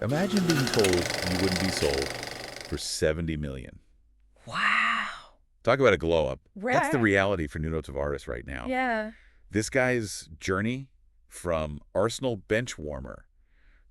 Imagine being told you wouldn't be sold for 70 million. Wow. Talk about a glow up. That's the Right. reality for Nuno Tavares right now. Yeah. This guy's journey from Arsenal bench warmer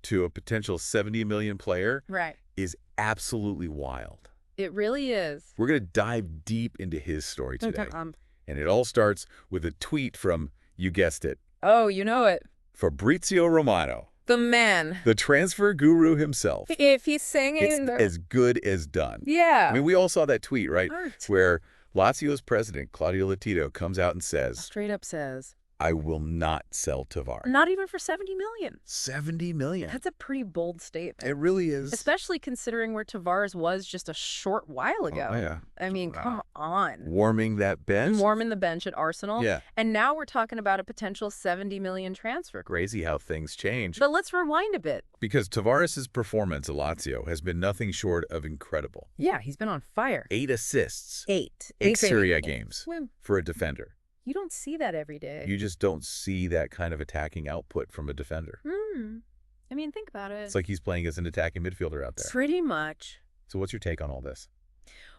to a potential 70 million player Right. is absolutely wild. It really is. We're going to dive deep into his story today. Um, And it all starts with a tweet from, you guessed it, oh, you know it. Fabrizio Romano, The man. the transfer guru himself. If he's saying it It's in the... as good as done. Yeah. I mean, we all saw that tweet, right? Art. Where Lazio's president, Claudio Lotito, comes out and says, Straight up says, I will not sell Tavares. not even for 70 million. 70 million. That's a pretty bold statement. It really is. Especially considering where Tavares was just a short while ago. Oh, yeah. I mean, come on. Warming that bench. Warming the bench at Arsenal. Yeah. And now we're talking about a potential 70 million transfer. Crazy how things change. But let's rewind a bit. Because Tavares' performance at Lazio has been nothing short of incredible. Yeah, he's been on fire. 8 assists. 8 Serie A games Swim. for a defender. You don't see that every day. You just don't see that kind of attacking output from a defender. I mean, think about it. It's like he's playing as an attacking midfielder out there. Pretty much. So what's your take on all this?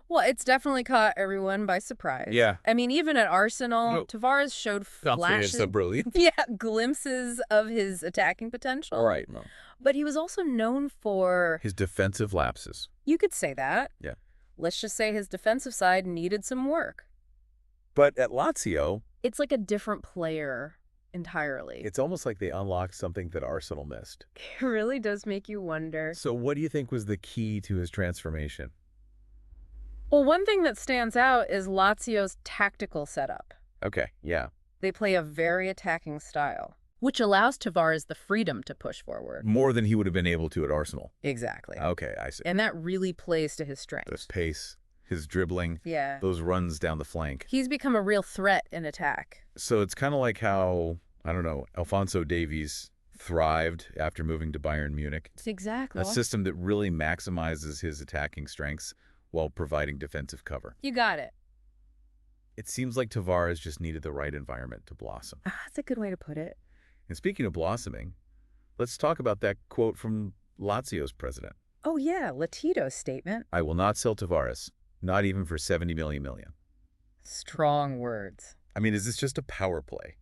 Well, it's definitely caught everyone by surprise. Yeah. I mean, even at Arsenal, No. Tavares showed flashes, brilliant. yeah, glimpses of his attacking potential. All right. But he was also known for, His defensive lapses. you could say that. Yeah. Let's just say his defensive side needed some work. But at Lazio, It's like a different player entirely. it's almost like they unlocked something that Arsenal missed. It really does make you wonder. So what do you think was the key to his transformation? Well, one thing that stands out is Lazio's tactical setup. Okay, yeah. They play a very attacking style, which allows Tavares the freedom to push forward. More than he would have been able to at Arsenal. Exactly. Okay, I see. And that really plays to his The strengths. pace, his dribbling, Yeah. those runs down the flank. He's become a real threat in attack. So it's kind of like how, I don't know, Alphonso Davies thrived after moving to Bayern Munich. Exactly. A system that really maximizes his attacking strengths while providing defensive cover. You got it. It seems like Tavares just needed the right environment to blossom. That's a good way to put it. And speaking of blossoming, let's talk about that quote from Lazio's president. Oh, yeah, Latito's statement. I will not sell Tavares, not even for 70 million. Strong words. I mean, is this just a power play?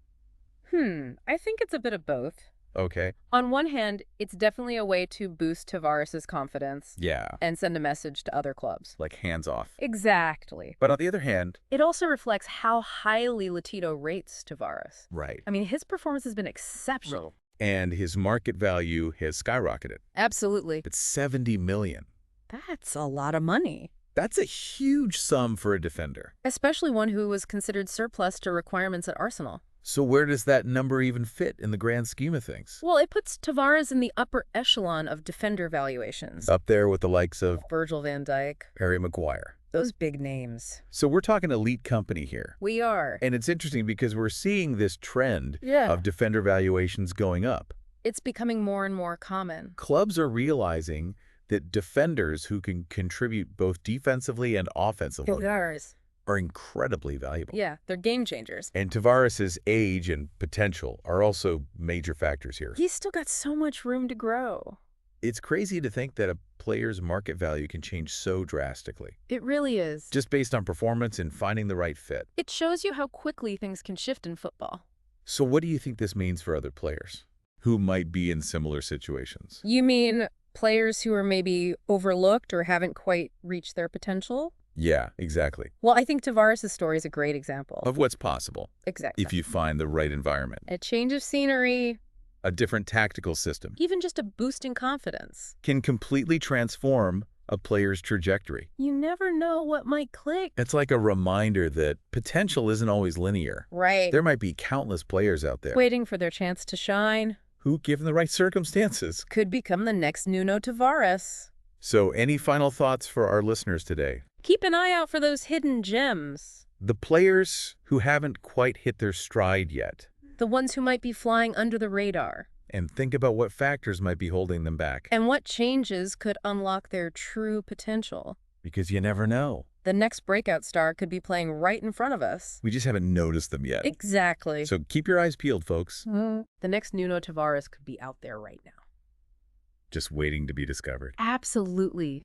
I think it's a bit of both. Okay. On one hand, it's definitely a way to boost Tavares' confidence Yeah, and send a message to other clubs. like hands off. Exactly. But on the other hand, It also reflects how highly Latito rates Tavares. right. I mean, his performance has been exceptional. And his market value has skyrocketed. Absolutely. It's 70 million. That's a lot of money. That's a huge sum for a defender. Especially one who was considered surplus to requirements at Arsenal. So where does that number even fit in the grand scheme of things? Well, it puts Tavares in the upper echelon of defender valuations. Up there with the likes of Virgil van Dijk. Harry Maguire. Those big names. So we're talking elite company here. We are. And it's interesting because we're seeing this trend Yeah. of defender valuations going up. It's becoming more and more common. Clubs are realizing that defenders who can contribute both defensively and offensively Tavares. are incredibly valuable. Yeah, they're game changers. And Tavares' age and potential are also major factors here. He's still got so much room to grow. It's crazy to think that a player's market value can change so drastically, It really is. just based on performance and finding the right fit. It shows you how quickly things can shift in football. So what do you think this means for other players who might be in similar situations? You mean players who are maybe overlooked or haven't quite reached their potential? Yeah, exactly. Well, I think Tavares' story is a great example. Of what's possible Exactly. if you find the right environment, A change of scenery, a different tactical system, even just a boost in confidence. can completely transform a player's trajectory. You never know what might click. It's like a reminder that potential isn't always linear. Right. There might be countless players out there Waiting for their chance to shine. who, given the right circumstances. Could become the next Nuno Tavares. So any final thoughts for our listeners today? Keep an eye out for those hidden gems. The players who haven't quite hit their stride yet. The ones who might be flying under the radar. And think about what factors might be holding them back. And what changes could unlock their true potential. Because you never know. The next breakout star could be playing right in front of us. We just haven't noticed them yet. Exactly. So keep your eyes peeled, folks. The next Nuno Tavares could be out there right now. just waiting to be discovered. Absolutely.